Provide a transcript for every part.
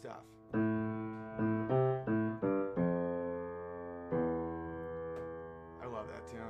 stuff. I love that tune.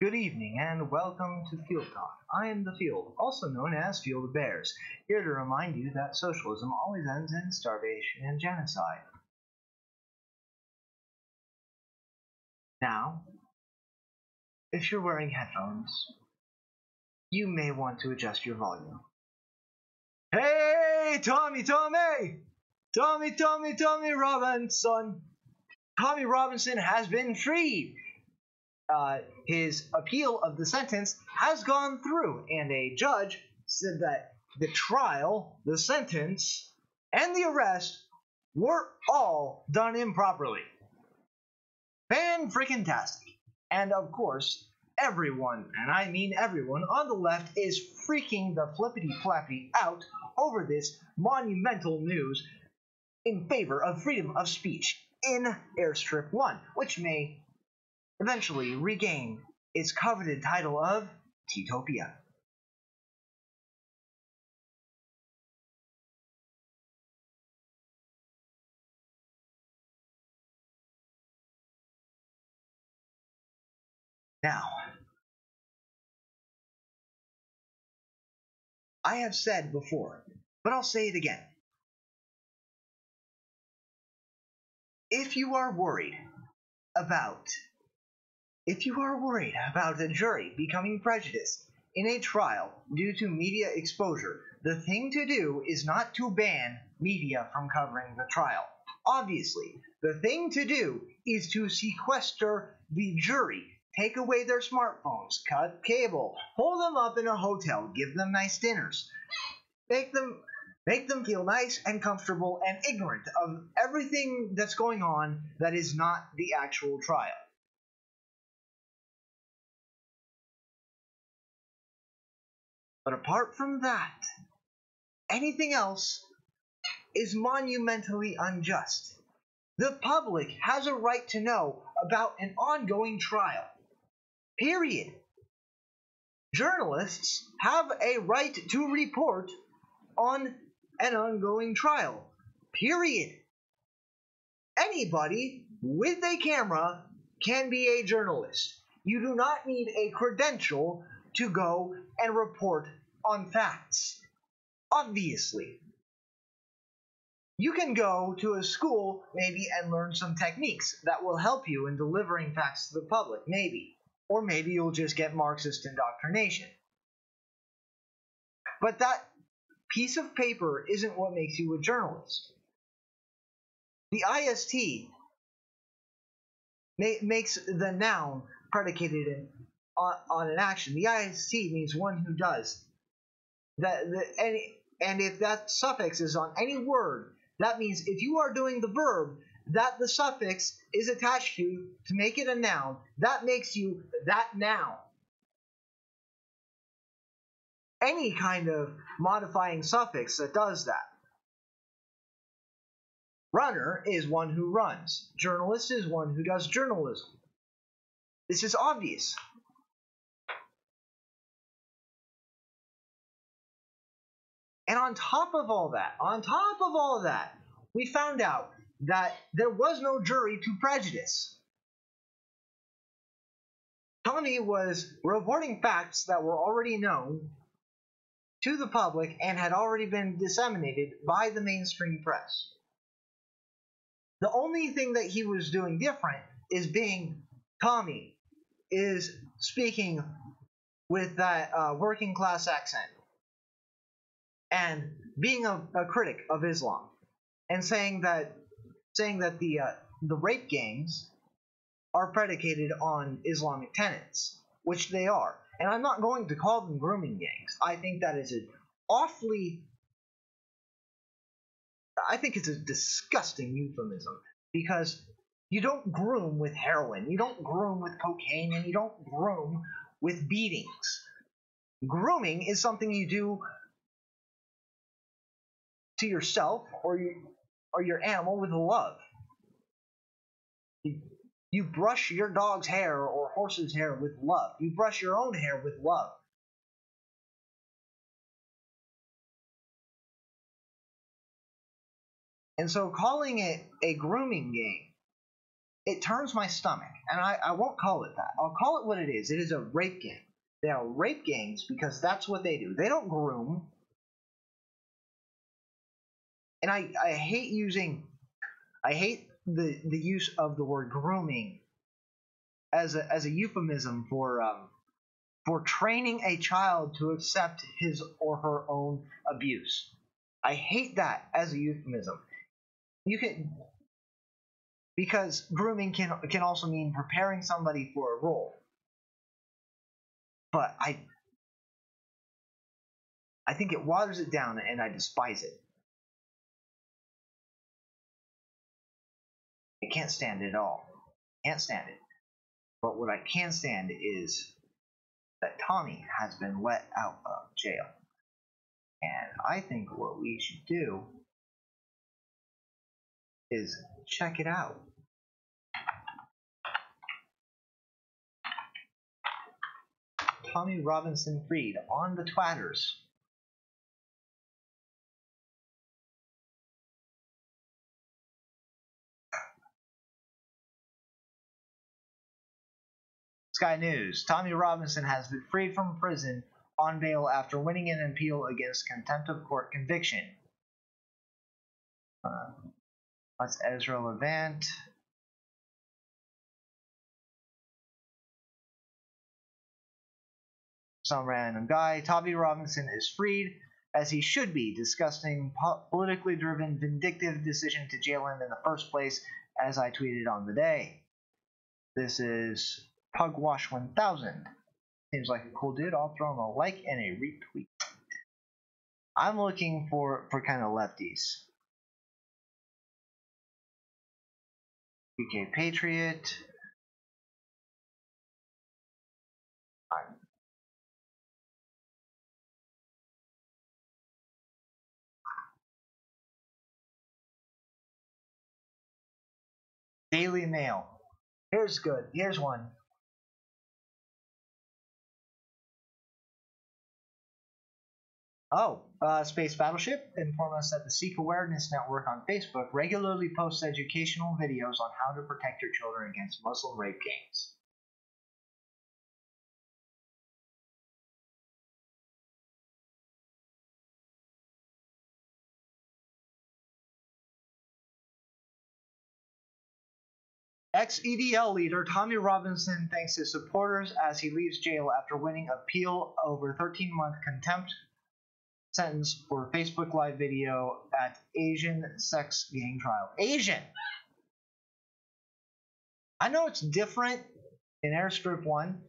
Good evening and welcome to Field Talk. I am the Field, also known as Field of Bears, here to remind you that socialism always ends in starvation and genocide. Now, if you're wearing headphones, you may want to adjust your volume. Hey, Tommy Robinson! Tommy Robinson has been freed! His appeal of the sentence has gone through, and a judge said that the trial, the sentence, and the arrest were all done improperly. Fan-freaking-tastic. And of course, everyone, and I mean everyone, on the left is freaking the flippity-flappy out over this monumental news in favor of freedom of speech in Airstrip 1, which may eventually regain its coveted title of Teatopia. Now, I have said before, but I'll say it again. If you are worried about a jury becoming prejudiced in a trial due to media exposure, the thing to do is not to ban media from covering the trial. Obviously, the thing to do is to sequester the jury, take away their smartphones, cut cable, hold them up in a hotel, give them nice dinners, make them feel nice and comfortable and ignorant of everything that's going on that is not the actual trial. But apart from that, anything else is monumentally unjust. The public has a right to know about an ongoing trial. Period. Journalists have a right to report on an ongoing trial. Period. Anybody with a camera can be a journalist. You do not need a credential to go and report on facts. Obviously. You can go to a school, maybe, and learn some techniques that will help you in delivering facts to the public, maybe. Or maybe you'll just get Marxist indoctrination. But that piece of paper isn't what makes you a journalist. The IST makes the noun predicated on an action. The IST means one who does. And if that suffix is on any word, that means if you are doing the verb that the suffix is attached to make it a noun, that makes you that noun. Any kind of modifying suffix that does that. Runner is one who runs. Journalist is one who does journalism. This is obvious. And on top of all that, we found out that there was no jury to prejudice. Tommy was reporting facts that were already known to the public and had already been disseminated by the mainstream press. The only thing that he was doing different is being Tommy, is speaking with that working class accent and being a critic of Islam and saying that the rape gangs are predicated on Islamic tenets, which they are. And I'm not going to call them grooming gangs. I think it's a disgusting euphemism, because you don't groom with heroin, you don't groom with cocaine, and you don't groom with beatings. Grooming is something you do to yourself or your animal with love. You brush your dog's hair or horse's hair with love. You brush your own hair with love. And so calling it a grooming gang, it turns my stomach. And I won't call it that. I'll call it what it is. It is a rape gang. They are rape gangs because that's what they do. They don't groom. And I hate the use of the word grooming as a euphemism for training a child to accept his or her own abuse. I hate that as a euphemism. Because grooming can also mean preparing somebody for a role. But I think it waters it down, and I despise it. I can't stand it at all. Can't stand it. But what I can stand is that Tommy has been let out of jail. And I think what we should do is check it out. Tommy Robinson freed on the Twatters. Sky News. Tommy Robinson has been freed from prison on bail after winning an appeal against contempt of court conviction. That's Ezra Levant. Some random guy. Tommy Robinson is freed, as he should be, disgusting, politically driven, vindictive decision to jail him in the first place, as I tweeted on the day. This is Pugwash 1000. Seems like a cool dude. I'll throw him a like and a retweet. I'm looking for kind of lefties. UK Patriot. Daily Mail. Here's good. Here's one. Space Battleship informed us that the Sikh Awareness Network on Facebook regularly posts educational videos on how to protect your children against Muslim rape gangs. Ex-EDL leader Tommy Robinson thanks his supporters as he leaves jail after winning appeal over 13-month contempt sentence for Facebook Live video at Asian sex gang trial. Asian! I know it's different in Airstrip 1,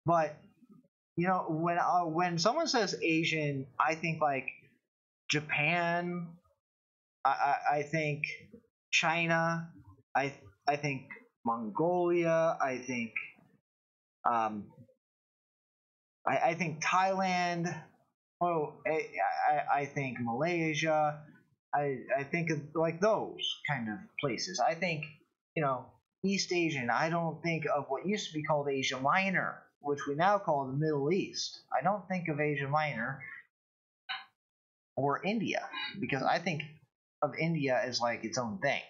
but, you know, when someone says Asian, I think like Japan, I think China, I think Mongolia, I think I think Thailand. Oh, I think Malaysia. I think of like those kind of places. I think, you know, East Asian. I don't think of what used to be called Asia Minor, which we now call the Middle East. I don't think of Asia Minor or India, because I think of India as like its own thing.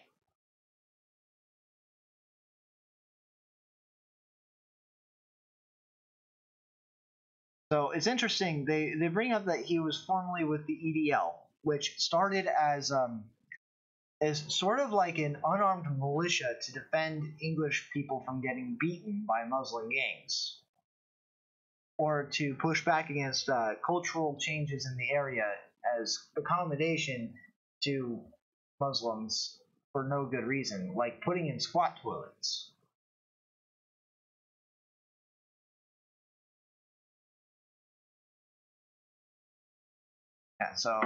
So it's interesting. They bring up that he was formerly with the EDL, which started as sort of like an unarmed militia to defend English people from getting beaten by Muslim gangs, or to push back against cultural changes in the area as accommodation to Muslims for no good reason, like putting in squat toilets. Yeah, so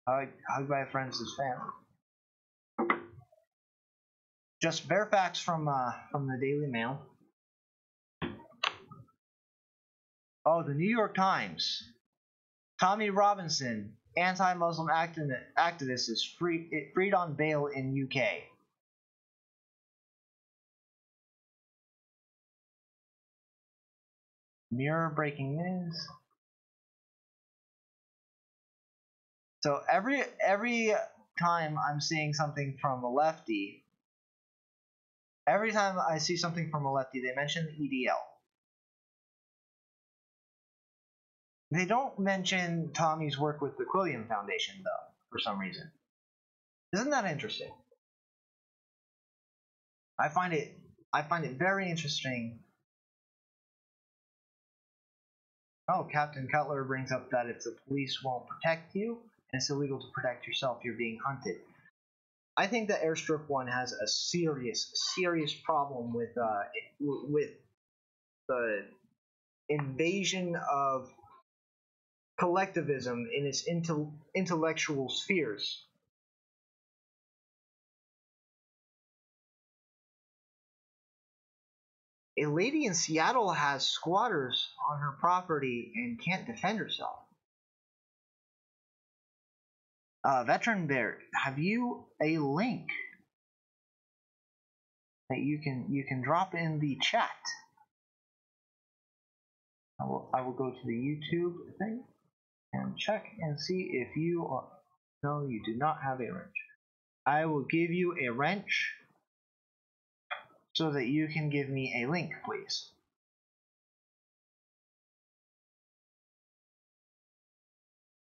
hugged by friends is family. Just bare facts from the Daily Mail. Oh, the New York Times. Tommy Robinson, anti-Muslim activist, is freed on bail in UK. Mirror breaking news. So every time I'm seeing something from a lefty, every time I see something from a lefty, they mention the EDL. They don't mention Tommy's work with the Quilliam Foundation, though, for some reason. Isn't that interesting? I find it very interesting. Oh, Captain Cutler brings up that if the police won't protect you, and it's illegal to protect yourself, you're being hunted. I think that Airstrip 1 has a serious problem with the invasion of collectivism in its intellectual spheres. A lady in Seattle has squatters on her property and can't defend herself. Veteran Bear, have you a link that you can drop in the chat? I will go to the YouTube thing and check and see if you are. No, you do not have a wrench. I will give you a wrench so that you can give me a link, please.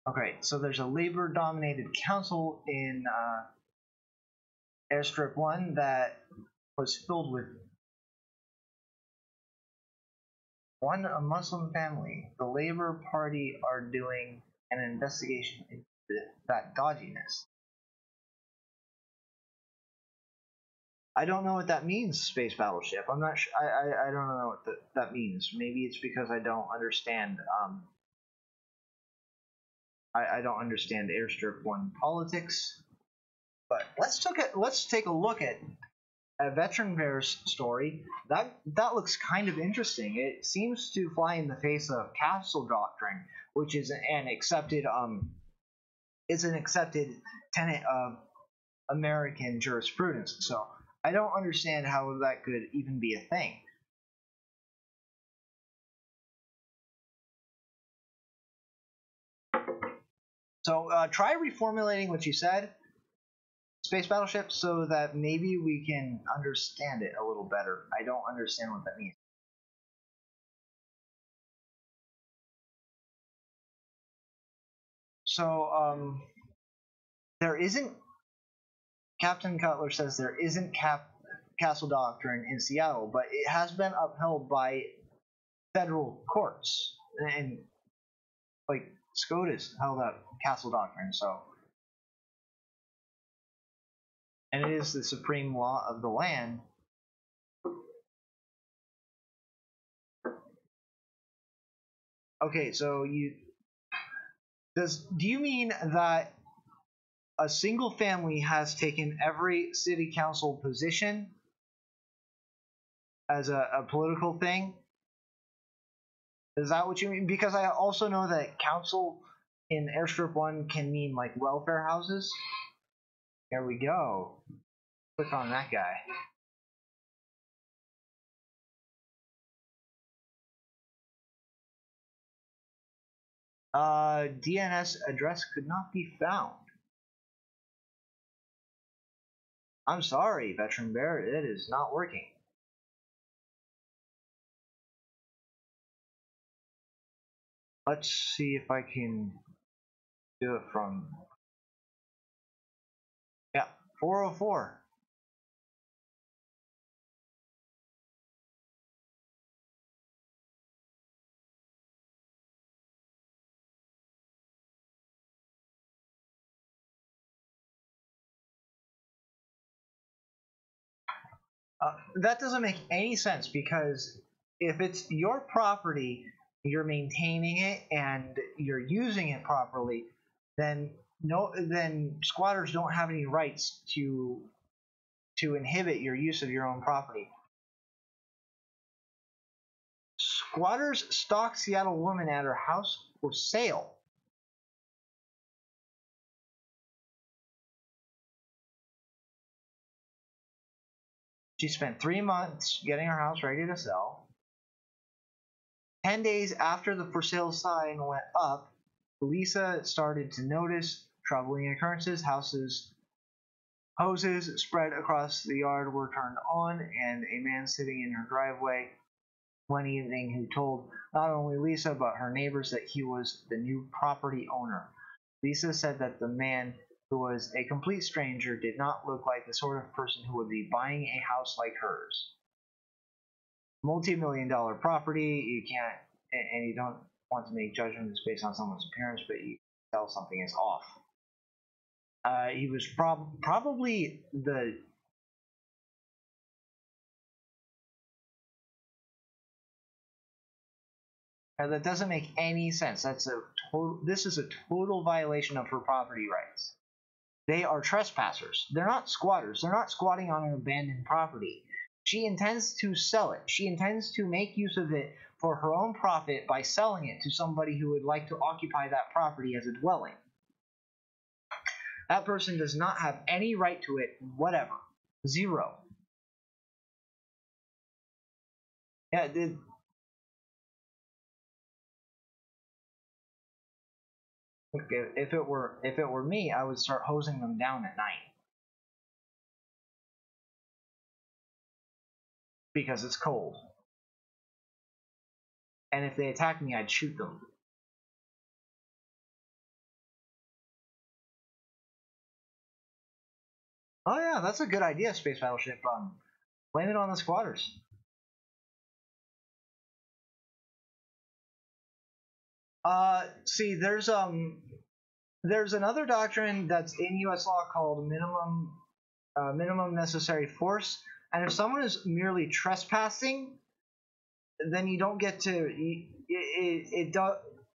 Okay, so there's a labor-dominated council in Airstrip 1 that was filled with a Muslim family. The Labour Party are doing an investigation into that dodginess. I don't know what that means, Space Battleship. I'm not sure. I don't know what that means. Maybe it's because I don't understand. I don't understand Airstrip 1 politics. But let's take a look at Veteran Bear's story. That looks kind of interesting. It seems to fly in the face of Castle Doctrine, which is an accepted tenet of American jurisprudence. So I don't understand how that could even be a thing. So try reformulating what you said, Space Battleship, so that maybe we can understand it a little better. I don't understand what that means. So there isn't. Captain Cutler says there isn't Castle Doctrine in Seattle, but it has been upheld by federal courts, and like SCOTUS held up castle doctrine, so, and it is the supreme law of the land. Okay, so do you mean that a single family has taken every city council position as a political thing? Is that what you mean? Because I also know that council in Airstrip 1 can mean like welfare houses. There we go. Click on that guy. DNS address could not be found. I'm sorry, Veteran Bear, it is not working. Let's see if I can do it from, yeah, 404. That doesn't make any sense, because if it's your property, you're maintaining it and you're using it properly, then squatters don't have any rights to inhibit your use of your own property. Squatters stalked Seattle woman at her house for sale. She spent 3 months getting her house ready to sell. 10 days after the for sale sign went up, Lisa started to notice troubling occurrences. Hoses spread across the yard were turned on, and a man sitting in her driveway one evening who told not only Lisa but her neighbors that he was the new property owner. Lisa said that the man, who was a complete stranger, did not look like the sort of person who would be buying a house like hers. Multi-million-dollar property, you can't, and you don't want to make judgments based on someone's appearance, but you tell something is off. He was probably the that doesn't make any sense. This is a total violation of her property rights. They are trespassers. They're not squatters. They're not squatting on an abandoned property. She intends to sell it. She intends to make use of it for her own profit by selling it to somebody who would like to occupy that property as a dwelling. That person does not have any right to it, whatever. Zero. Yeah, if it were me, I would start hosing them down at night. Because it's cold. And if they attack me, I'd shoot them. Oh yeah, that's a good idea, Space Battleship. Blame it on the squatters. See, there's another doctrine that's in U.S. law called minimum necessary force, and if someone is merely trespassing, then you don't get to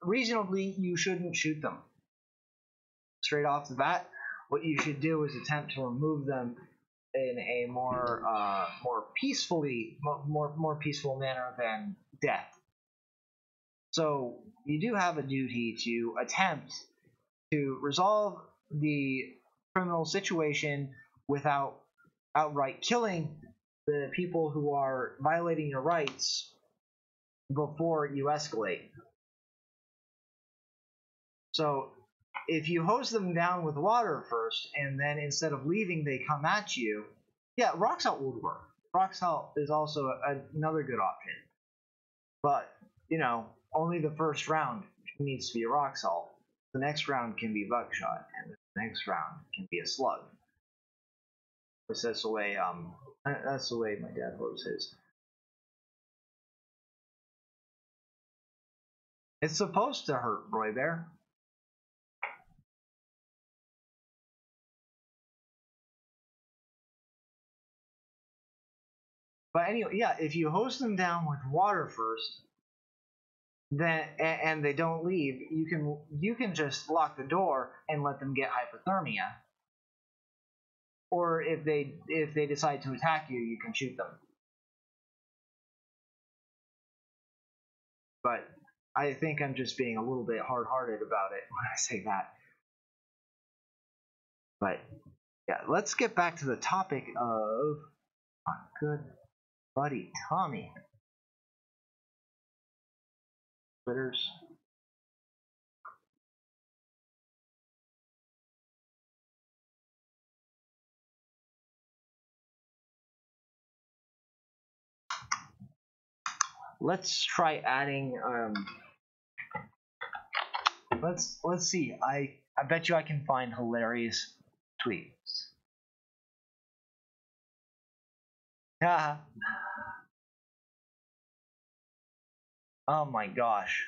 reasonably you shouldn't shoot them straight off the bat. What you should do is attempt to remove them in a more peaceful manner than death. So you do have a duty to attempt to resolve the criminal situation without outright killing the people who are violating your rights before you escalate. So if you hose them down with water first, and then instead of leaving they come at you, yeah, rock salt would work. Rock salt is also another good option. But, only the first round needs to be rock salt. The next round can be buckshot, and the next round can be a slug. That's the way my dad loves his. It's supposed to hurt, Roy Bear. But anyway, yeah, if you hose them down with water first, then and they don't leave, you can just lock the door and let them get hypothermia. Or if they decide to attack you, you can shoot them. But I think I'm just being a little bit hard-hearted about it when I say that. But yeah, let's get back to the topic of my good buddy Tommy. Twitters. Let's try adding. Let's see. I bet you I can find hilarious tweets. Haha. Oh my gosh.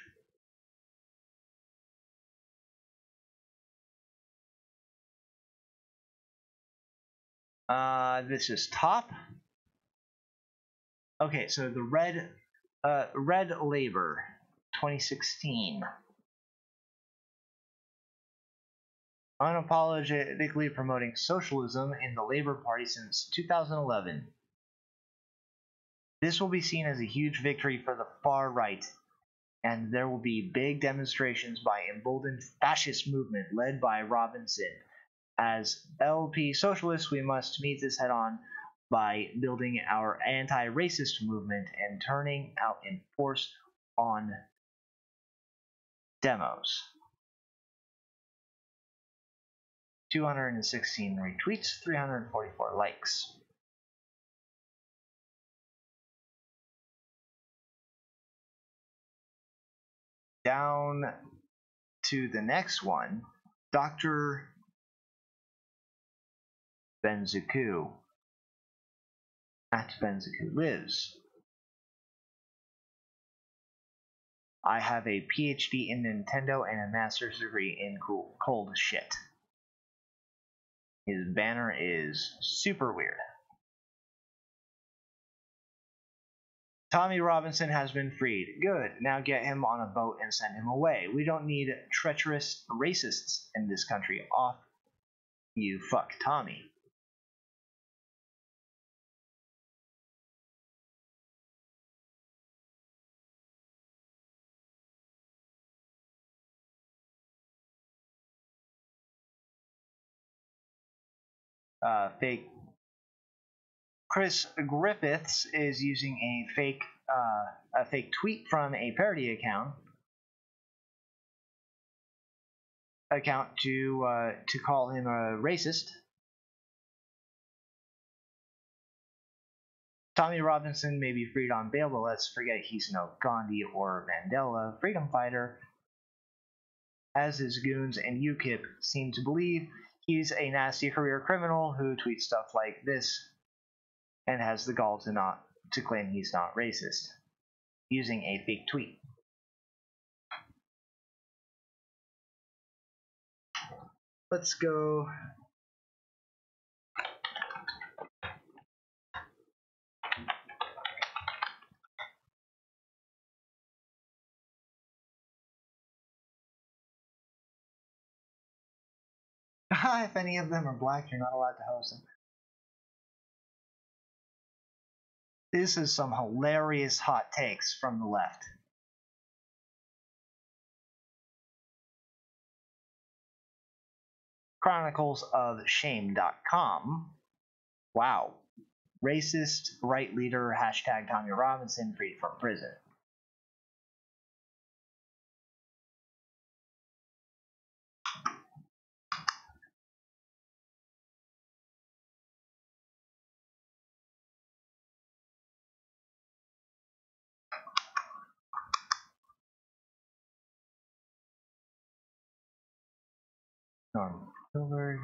This is top. Okay, so the Red Labor 2016. Unapologetically promoting socialism in the Labour Party since 2011. This will be seen as a huge victory for the far right, and there will be big demonstrations by emboldened fascist movement led by Robinson. As LP socialists, we must meet this head on by building our anti-racist movement and turning out in force on demos. 216 retweets, 344 likes. Down to the next one, Dr. Benzuku. At Benzuku lives. I have a PhD in Nintendo and a master's degree in cold shit. His banner is super weird. Tommy Robinson has been freed. Good. Now get him on a boat and send him away. We don't need treacherous racists in this country. Off you fuck Tommy. Fake Chris Griffiths is using a fake tweet from a parody account to call him a racist. Tommy Robinson may be freed on bail, but let's forget he's no Gandhi or Mandela freedom fighter, as his goons and UKIP seem to believe. He's a nasty career criminal who tweets stuff like this and has the gall to claim he's not racist, using a fake tweet. Let's go. If any of them are black, you're not allowed to host them. This is some hilarious hot takes from the left. ChroniclesOfShame.com. Wow. Racist right leader hashtag Tommy Robinson freed from prison. Norman Spielberg.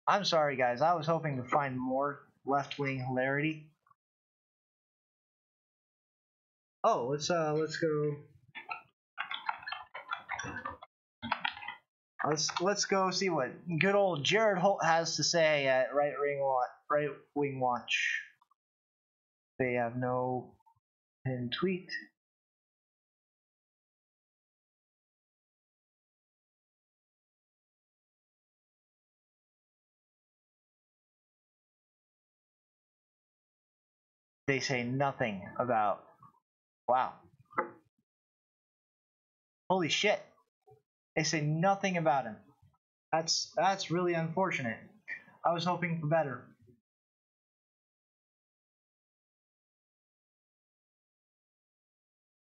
I'm sorry, guys. I was hoping to find more left-wing hilarity. Oh, let's go. Let's go see what good old Jared Holt has to say at Right Wing Watch. They have no pinned tweet. They say nothing about. Wow. Holy shit. They say nothing about him. That's really unfortunate. I was hoping for better.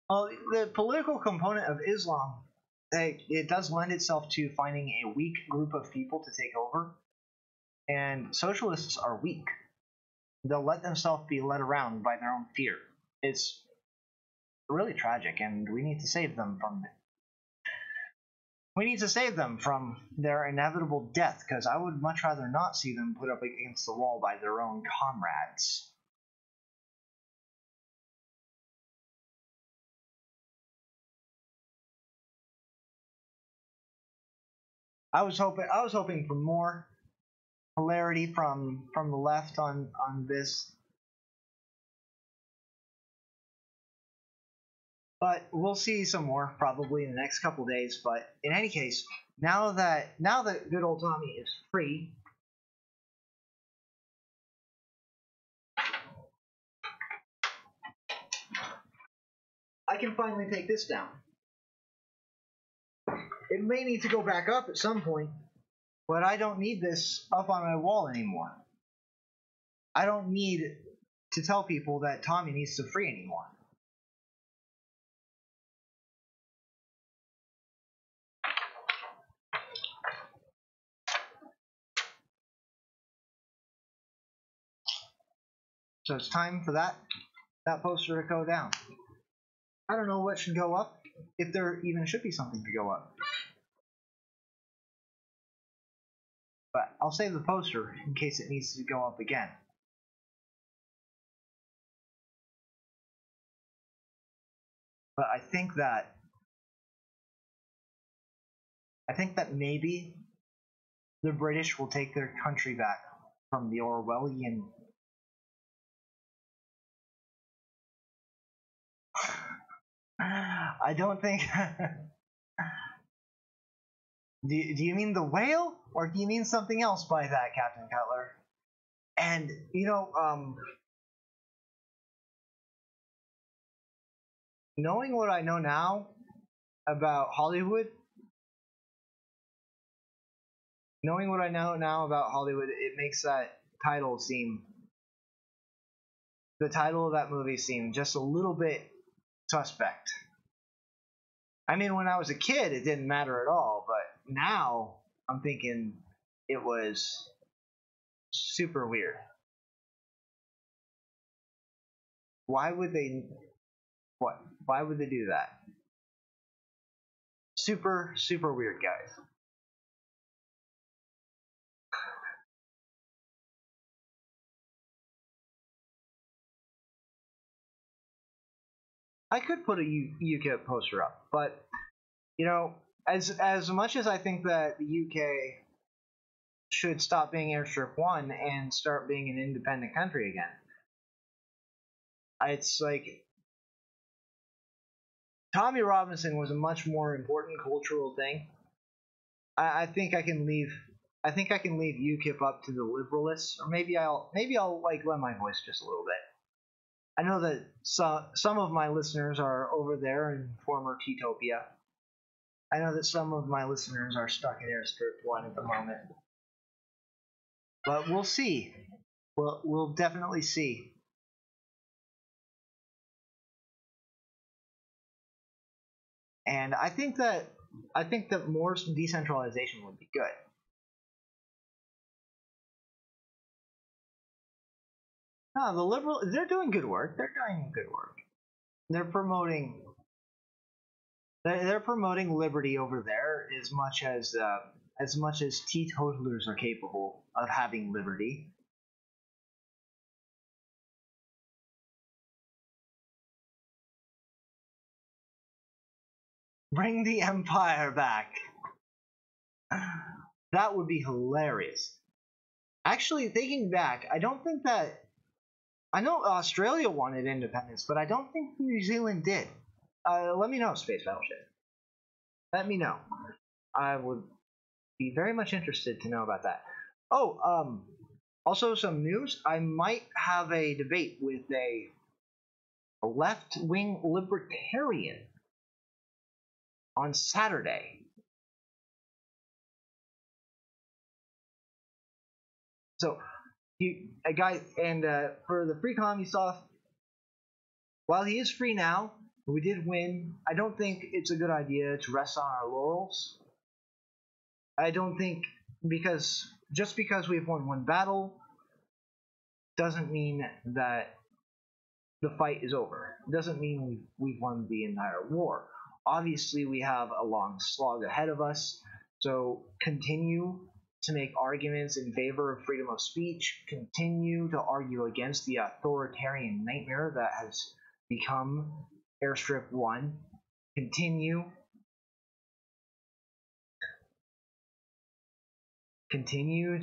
Well, the political component of Islam, it does lend itself to finding a weak group of people to take over. And socialists are weak. They'll let themselves be led around by their own fear. It's really tragic, and we need to save them from it. We need to save them from their inevitable death, because I would much rather not see them put up against the wall by their own comrades. I was hoping for more hilarity from the left on this. But we'll see some more probably in the next couple days. But in any case, now that good old Tommy is free, I can finally take this down. It may need to go back up at some point, but I don't need this up on my wall anymore. I don't need to tell people that Tommy needs to free anymore. So it's time for that poster to go down. I don't know what should go up, if there even should be something to go up. But I'll save the poster in case it needs to go up again. But I think that maybe the British will take their country back from the Orwellian. I don't think. Do you mean the whale, or do you mean something else by that, Captain Cutler? And knowing what I know now about Hollywood, it makes that title seem, the title of that movie seem just a little bit suspect. I mean, when I was a kid, it didn't matter at all, but now I'm thinking it was super weird. Why would they do that? Super, super weird, guys. I could put a UKIP poster up, but as much as I think that the UK should stop being Airstrip 1 and start being an independent country again, it's like Tommy Robinson was a much more important cultural thing. I think I can leave UKIP up to the liberalists, or maybe I'll like lend my voice just a little bit. I know that some of my listeners are over there in former Teatopia. I know that some of my listeners are stuck in Airstrip 1 at the moment. But we'll see. We'll definitely see. And I think that more decentralization would be good. No, the liberal, they're doing good work. They're promoting liberty over there as much as teetotalers are capable of having liberty. Bring the empire back. That would be hilarious. Actually, thinking back, I don't think that. I know Australia wanted independence, but I don't think New Zealand did. Let me know, Space Battleship. Let me know. I would be very much interested to know about that. Oh, also some news. I might have a debate with a left-wing libertarian on Saturday. So, a guy, and for the free commie stuff, while he is free now, we did win. I don't think it's a good idea to rest on our laurels. I don't think just because we've won one battle doesn't mean that the fight is over. It doesn't mean we've won the entire war. Obviously, we have a long slog ahead of us, so continue to make arguments in favor of freedom of speech, continue to argue against the authoritarian nightmare that has become Airstrip 1, continue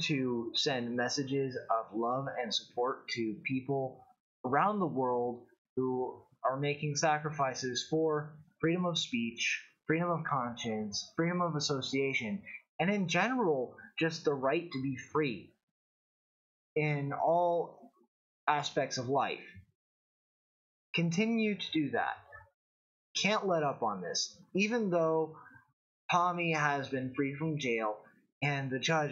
to send messages of love and support to people around the world who are making sacrifices for freedom of speech, freedom of conscience, freedom of association, and in general, just the right to be free in all aspects of life. Continue to do that. Can't let up on this. Even though Tommy has been freed from jail, and the judge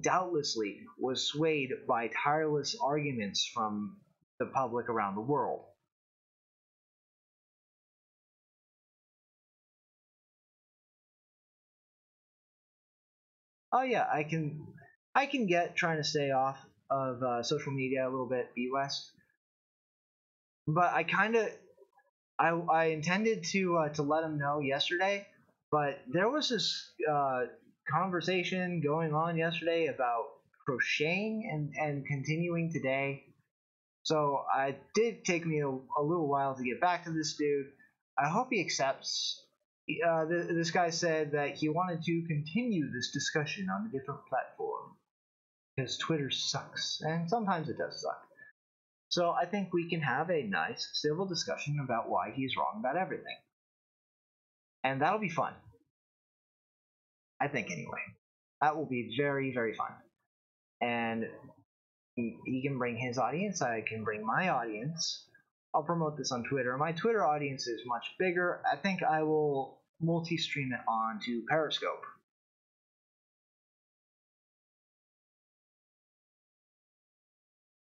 doubtlessly was swayed by tireless arguments from the public around the world. Oh yeah, I can get trying to stay off of social media a little bit, B-West, but I intended to let him know yesterday, but there was this conversation going on yesterday about crocheting and continuing today. So it did take me a little while to get back to this dude. I hope he accepts. This guy said that he wanted to continue this discussion on a different platform because Twitter sucks, and sometimes it does suck. So I think we can have a nice civil discussion about why he's wrong about everything, and that'll be fun. I think anyway. That will be very, very fun. And he can bring his audience, I can bring my audience. I'll promote this on Twitter. My Twitter audience is much bigger. I think I will multi-stream it onto Periscope.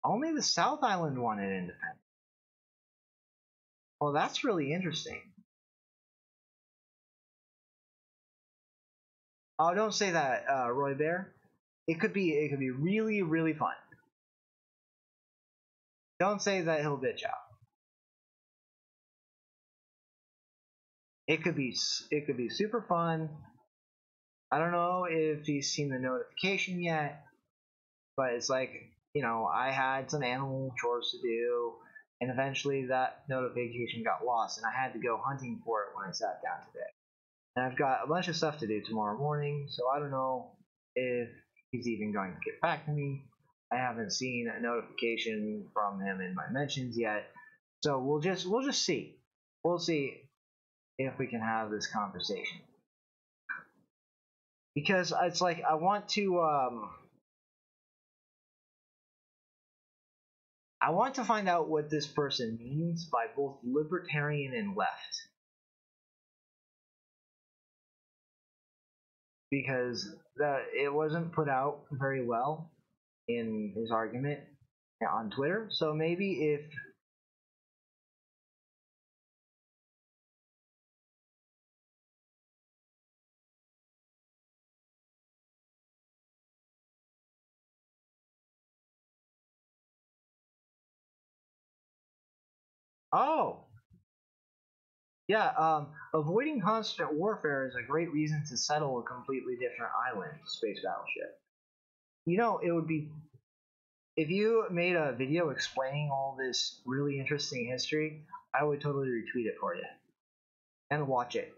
Only the South Island wanted independence. Well, that's really interesting. Oh, don't say that, Roy Bear. It could be really, really fun. Don't say that he'll bitch out. It could be super fun. I don't know if he's seen the notification yet, but it's like, I had some animal chores to do, and eventually that notification got lost, and I had to go hunting for it when I sat down today. And I've got a bunch of stuff to do tomorrow morning, so I don't know if he's even going to get back to me. I haven't seen a notification from him in my mentions yet, so we'll just see. We'll see if we can have this conversation, because it's like I want to find out what this person means by both libertarian and left, because it wasn't put out very well in his argument on Twitter. So maybe if avoiding constant warfare is a great reason to settle a completely different island, Space Battleship. It would be if you made a video explaining all this really interesting history, I would totally retweet it for you and watch it.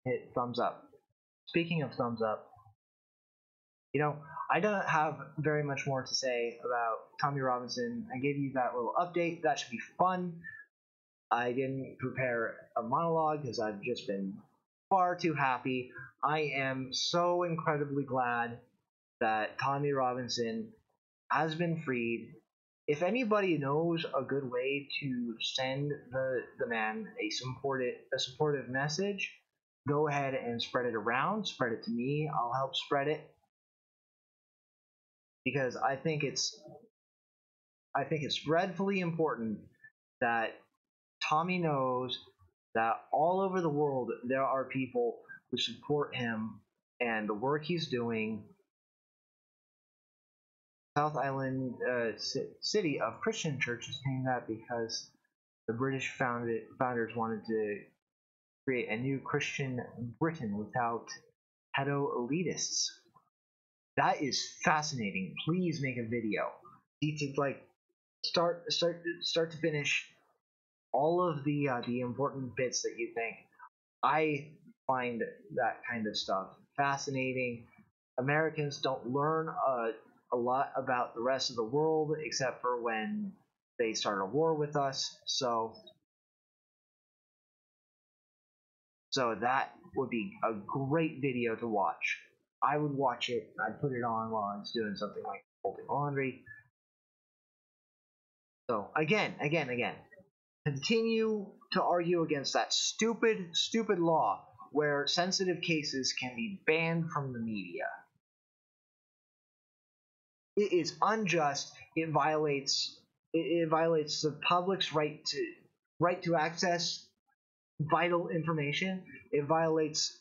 Hit thumbs up. Speaking of thumbs up, You know, I don't have very much more to say about Tommy Robinson. I gave you that little update. That should be fun. I didn't prepare a monologue because I've just been far too happy. I am so incredibly glad that Tommy Robinson has been freed. If anybody knows a good way to send the man a supportive message, go ahead and spread it around. Spread it to me. I'll help spread it because I think it's dreadfully important that Tommy knows that all over the world there are people who support him and the work he's doing. South Island City of Christian Church is named that because the British founders wanted to create a new Christian Britain without pedo elitists. That is fascinating. Please make a video. You need to like start to finish all of the important bits that you think. I find that kind of stuff fascinating. Americans don't learn a lot about the rest of the world except for when they start a war with us. So that would be a great video to watch. I would watch it. I'd put it on while I was doing something like folding laundry. So again, continue to argue against that stupid law where sensitive cases can be banned from the media. It is unjust. It violates the public's right to access vital information. It violates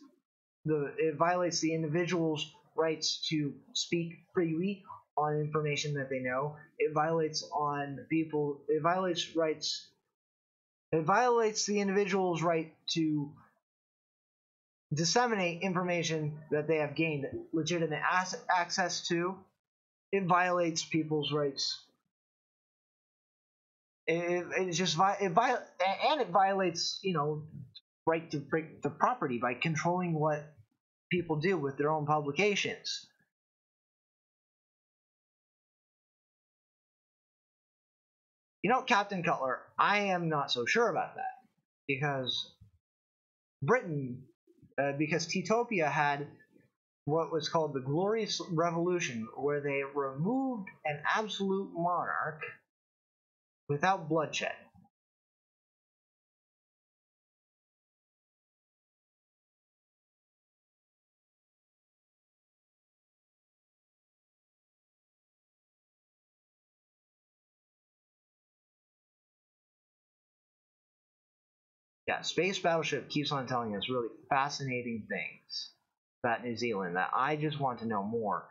the individual's rights to speak freely on information that they know. It violates the individual's right to disseminate information that they have gained legitimate access to. It violates people's rights. It violates right to break the property by controlling what people do with their own publications. Captain Cutler, I am not so sure about that because because Teetopia had what was called the Glorious Revolution, where they removed an absolute monarch without bloodshed. Yeah, Space Battleship keeps on telling us really fascinating things about New Zealand that I just want to know more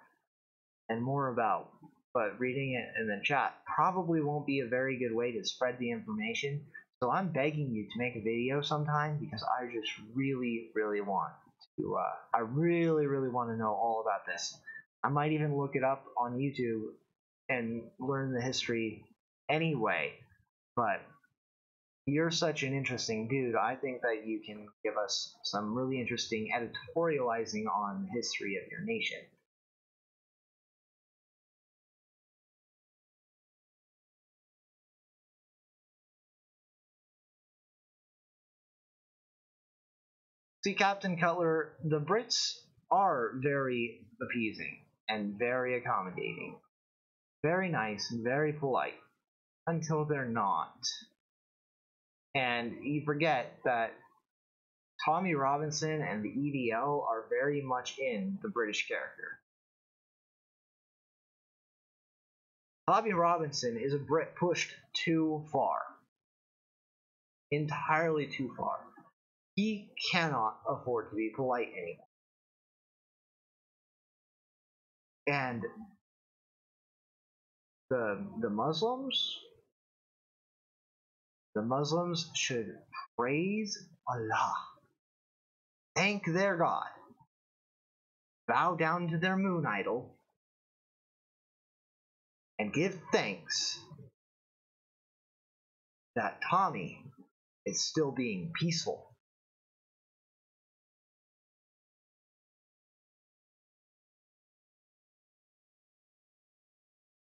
and more about. But reading it in the chat probably won't be a very good way to spread the information. So I'm begging you to make a video sometime because I just really want to. I really want to know all about this. I might even look it up on YouTube and learn the history anyway. But you're such an interesting dude. I think that you can give us some really interesting editorializing on the history of your nation. See, Captain Cutler, the Brits are very appeasing and very accommodating. Very nice and very polite. Until they're not. And you forget that Tommy Robinson and the EDL are very much in the British character. Tommy Robinson is a Brit pushed too far. Entirely too far. He cannot afford to be polite anymore. And the Muslims should praise Allah, thank their God, bow down to their moon idol, and give thanks that Tommy is still being peaceful.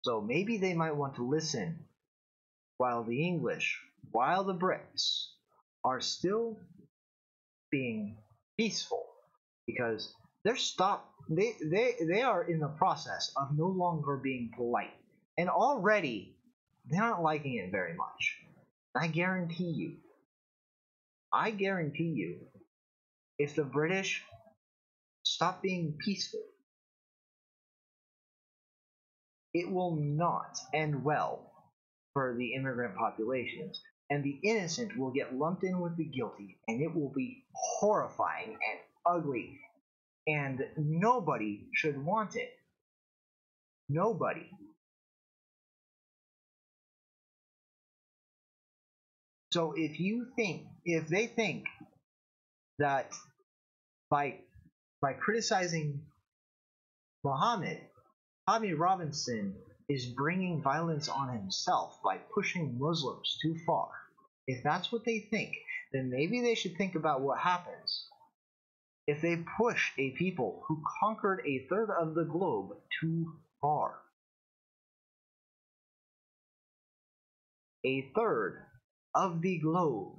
So maybe they might want to listen while the English, while the Brits are still being peaceful, because they are in the process of no longer being polite, and already they're not liking it very much. I guarantee you, if the British stop being peaceful, it will not end well for the immigrant populations, and the innocent will get lumped in with the guilty, and it will be horrifying and ugly, and nobody should want it. Nobody. So if they think that by criticizing Muhammad, Tommy Robinson is bringing violence on himself by pushing Muslims too far, if that's what they think, then maybe they should think about what happens if they push a people who conquered a third of the globe too far. A third of the globe.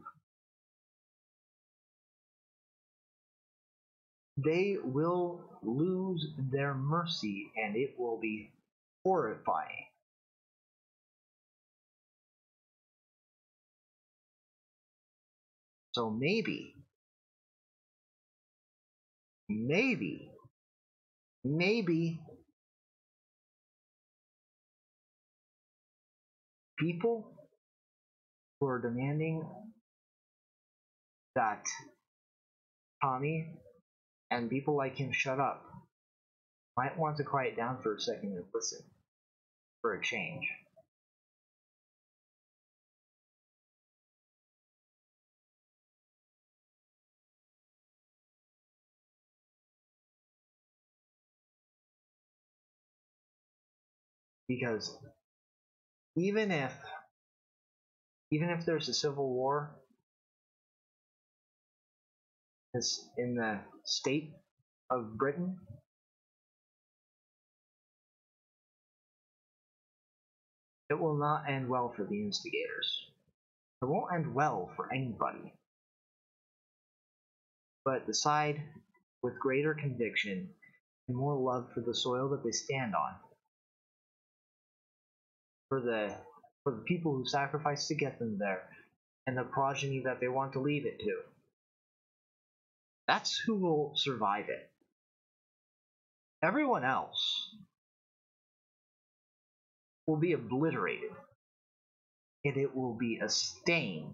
They will lose their mercy, and it will be horrifying. So maybe people who are demanding that Tommy and people like him shut up might want to quiet down for a second and listen for a change. Because even if there's a civil war in the state of Britain, it will not end well for the instigators. It won't end well for anybody. But the side with greater conviction and more love for the soil that they stand on, for the people who sacrificed to get them there, and the progeny that they want to leave it to, that's who will survive it. Everyone else will be obliterated, and it will be a stain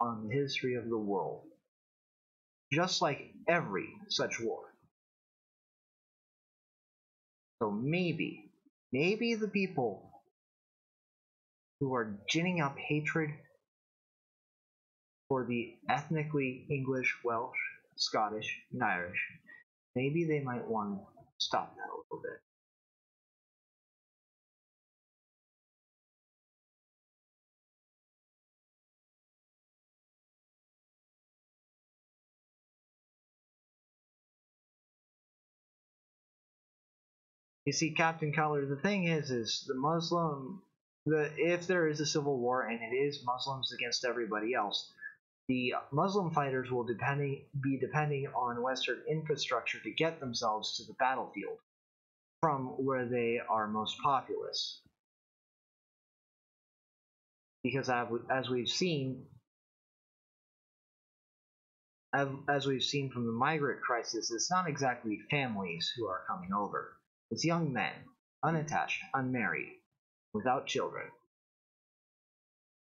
on the history of the world, just like every such war. So maybe the people who are ginning up hatred for the ethnically English, Welsh, Scottish, and Irish, maybe they might want to stop that a little bit. You see, Captain Collar, the thing is if there is a civil war and it is Muslims against everybody else, the Muslim fighters will be depending on Western infrastructure to get themselves to the battlefield from where they are most populous. Because as we've seen from the migrant crisis, it's not exactly families who are coming over. It's young men, unattached, unmarried, without children.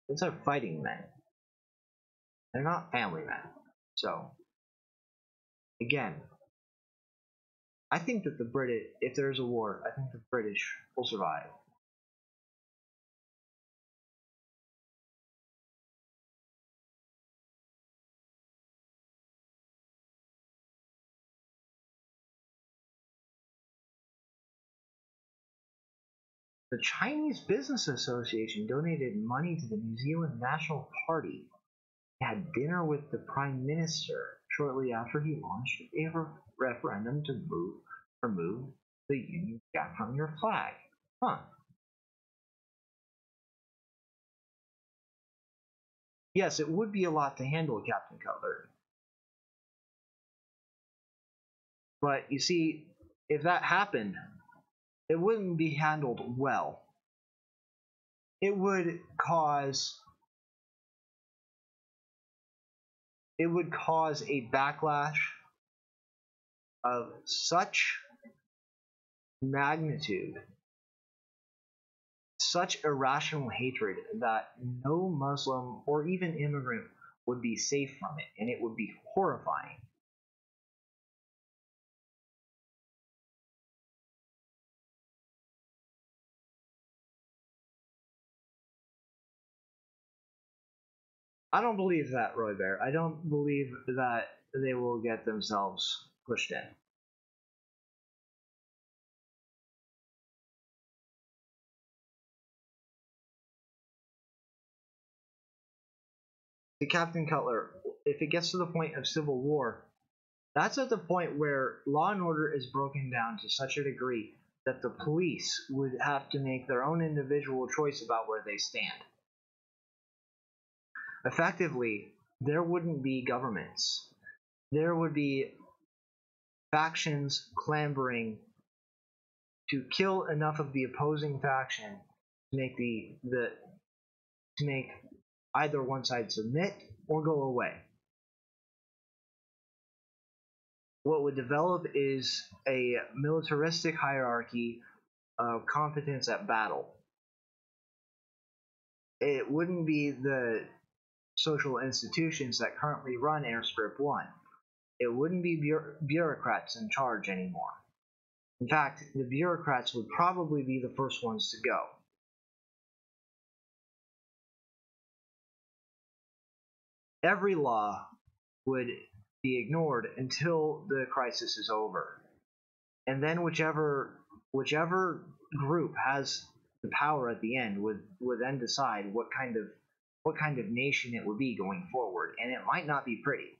These are fighting men. They're not family men. So, again, I think that if there's a war, I think the British will survive. The Chinese Business Association donated money to the New Zealand National Party. He had dinner with the Prime Minister shortly after he launched a referendum to remove the Union Jack from your flag. Huh. Yes, it would be a lot to handle, Captain Cutler. But you see, if that happened, it wouldn't be handled well. It would cause a backlash of such magnitude, such irrational hatred that no Muslim or even immigrant would be safe from it, and it would be horrifying. I don't believe that, Roy Bear. I don't believe that they will get themselves pushed in. To Captain Cutler, if it gets to the point of civil war, that's at the point where law and order is broken down to such a degree that the police would have to make their own individual choice about where they stand. Effectively, there wouldn't be governments. There would be factions clambering to kill enough of the opposing faction to make to make either one side submit or go away. What would develop is a militaristic hierarchy of competence at battle. It wouldn't be the social institutions that currently run Airstrip 1. It wouldn't be bureaucrats in charge anymore. In fact, the bureaucrats would probably be the first ones to go. Every law would be ignored until the crisis is over. And then whichever group has the power at the end would then decide what kind of nation it would be going forward, and it might not be pretty.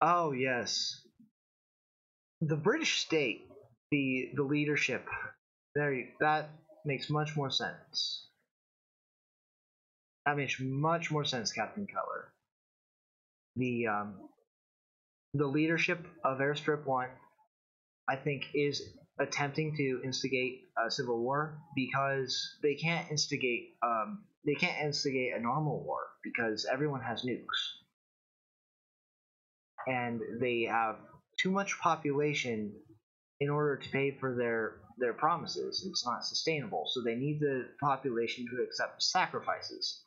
Oh yes, the British state, the leadership, that makes much more sense. That makes much more sense, Captain Cutler. The the leadership of Airstrip 1, I think, is attempting to instigate a civil war because they can't instigate a normal war because everyone has nukes and they have too much population in order to pay for their promises. It's not sustainable, so they need the population to accept sacrifices.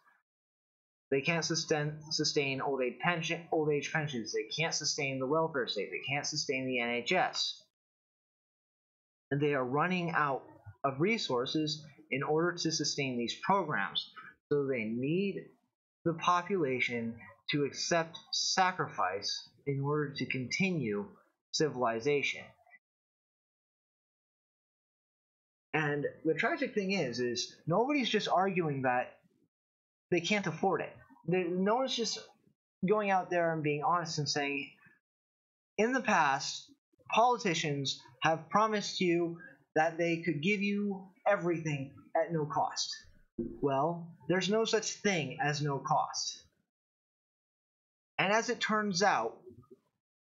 They can't sustain old age pensions. They can't sustain the welfare state. They can't sustain the NHS. And they are running out of resources in order to sustain these programs. So they need the population to accept sacrifice in order to continue civilization. And the tragic thing is nobody's just arguing that they can't afford it. No one's just going out there and being honest and saying, in the past, politicians have promised you that they could give you everything at no cost. Well, there's no such thing as no cost. And as it turns out,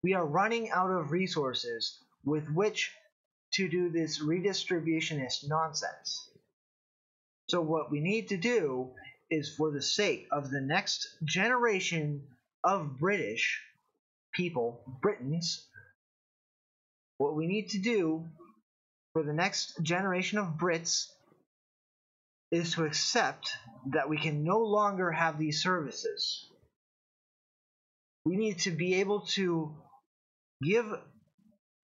we are running out of resources with which to do this redistributionist nonsense. So what we need to do is, for the sake of the next generation of British people, Britons, what we need to do for the next generation of Brits is to accept that we can no longer have these services. We need to be able to give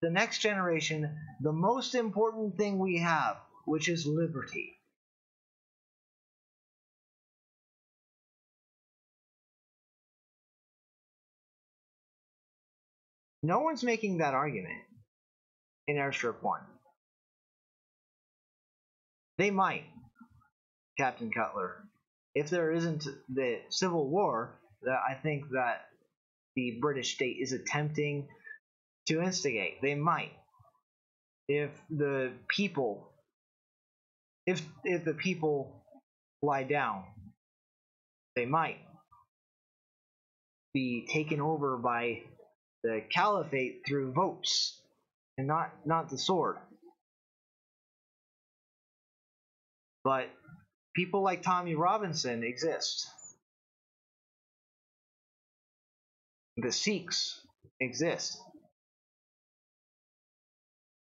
the next generation the most important thing we have, which is liberty. No one's making that argument in Airstrip 1. They might, Captain Cutler. If there isn't the Civil War that I think that the British state is attempting to instigate, they might. If the people lie down, they might be taken over by the caliphate through votes and not the sword. But people like Tommy Robinson exist. The Sikhs exist.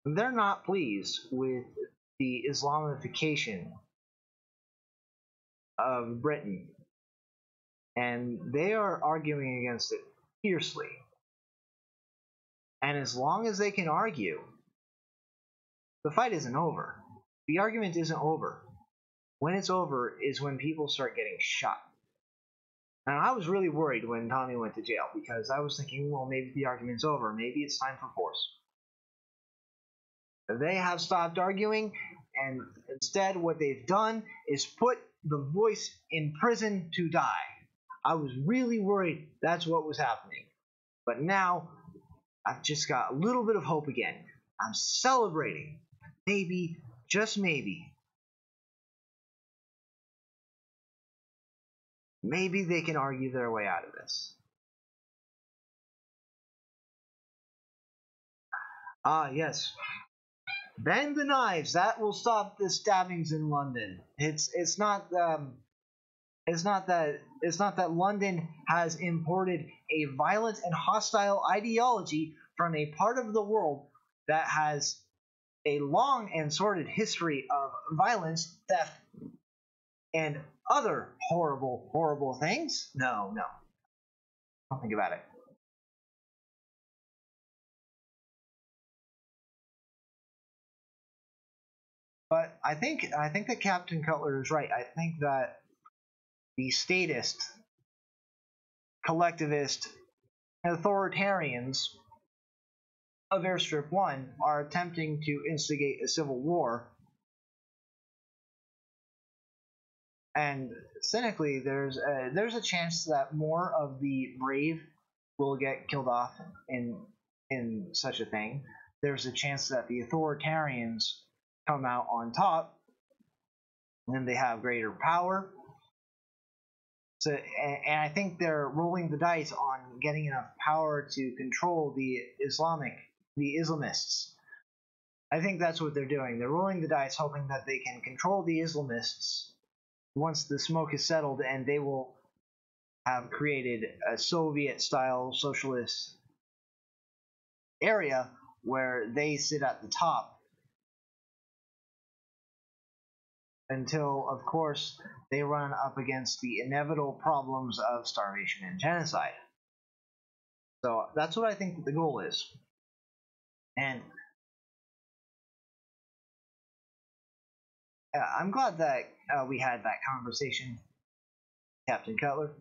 They're not pleased with the Islamification of Britain, and they are arguing against it fiercely. And as long as they can argue, the fight isn't over. The argument isn't over. When it's over is when people start getting shot. And I was really worried when Tommy went to jail, because I was thinking, well, maybe the argument's over. Maybe it's time for force. They have stopped arguing, and instead what they've done is put the voice in prison to die. I was really worried that's what was happening. But now, I've just got a little bit of hope again. I'm celebrating. Maybe, just maybe, maybe they can argue their way out of this. Ah, yes. Ban the knives. That will stop the stabbings in London. It's not that London has imported a violent and hostile ideology from a part of the world that has a long and sordid history of violence, theft, and other horrible, horrible things. No. Don't think about it. But I think that Captain Cutler is right. I think that the statist, collectivist, authoritarians of Airstrip 1 are attempting to instigate a civil war. And cynically, there's a chance that more of the brave will get killed off in such a thing. There's a chance that the authoritarians come out on top, and they have greater power. So, and I think they're rolling the dice on getting enough power to control the Islamists. I think that's what they're doing. They're rolling the dice, hoping that they can control the Islamists once the smoke is settled, and they will have created a Soviet-style socialist area where they sit at the top. Until, of course, they run up against the inevitable problems of starvation and genocide. So that's what I think the goal is. And I'm glad that we had that conversation, Captain Cutler.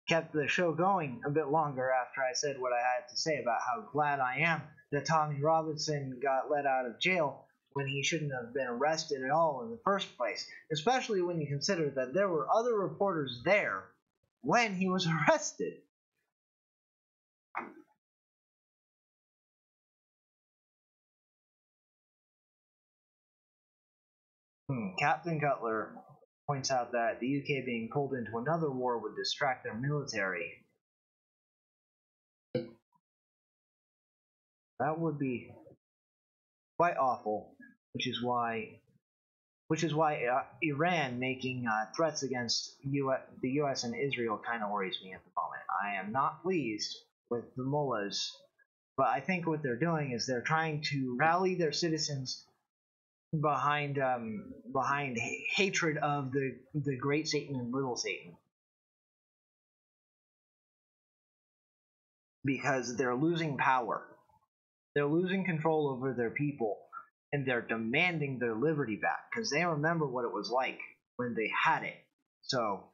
Kept the show going a bit longer after I said what I had to say about how glad I am that Tommy Robinson got let out of jail when he shouldn't have been arrested at all in the first place, especially when you consider that there were other reporters there when he was arrested. Captain Cutler points out that the UK being pulled into another war would distract their military. That would be quite awful, which is why Iran making threats against the U.S. and Israel kind of worries me at the moment. I am not pleased with the mullahs, but I think what they're doing is they're trying to rally their citizens behind hatred of the great Satan and little Satan, because they're losing power. They're losing control over their people, and they're demanding their liberty back because they remember what it was like when they had it. So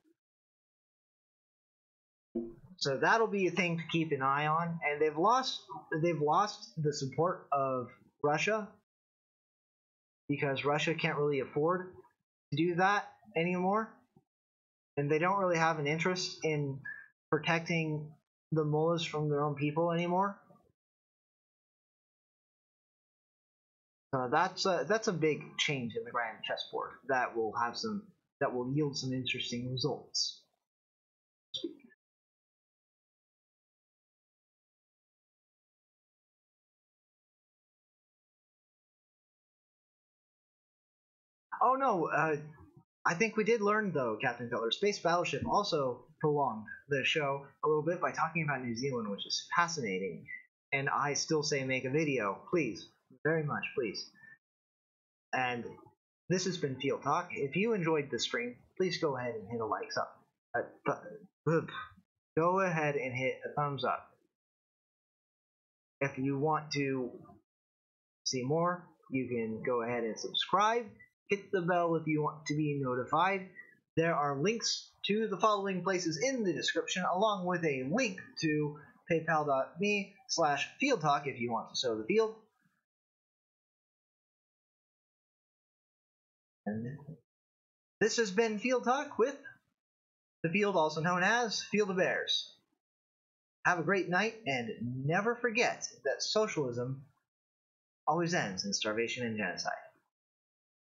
that'll be a thing to keep an eye on. And they've lost the support of Russia, because Russia can't really afford to do that anymore, and they don't really have an interest in protecting the mullahs from their own people anymore. That's a big change in the grand chessboard that will yield some interesting results. Oh no, I think we did learn though, Captain Feller. Space Battleship also prolonged the show a little bit by talking about New Zealand, which is fascinating. And I still say make a video, please, very much, please. And this has been Field Talk. If you enjoyed the stream, please go ahead and hit a likes up. Go ahead and hit a thumbs up. If you want to see more, you can go ahead and subscribe. Hit the bell if you want to be notified. There are links to the following places in the description, along with a link to paypal.me/fieldtalk if you want to sow the field. And this has been Field Talk with the field, also known as Field of Bears. Have a great night, and never forget that socialism always ends in starvation and genocide.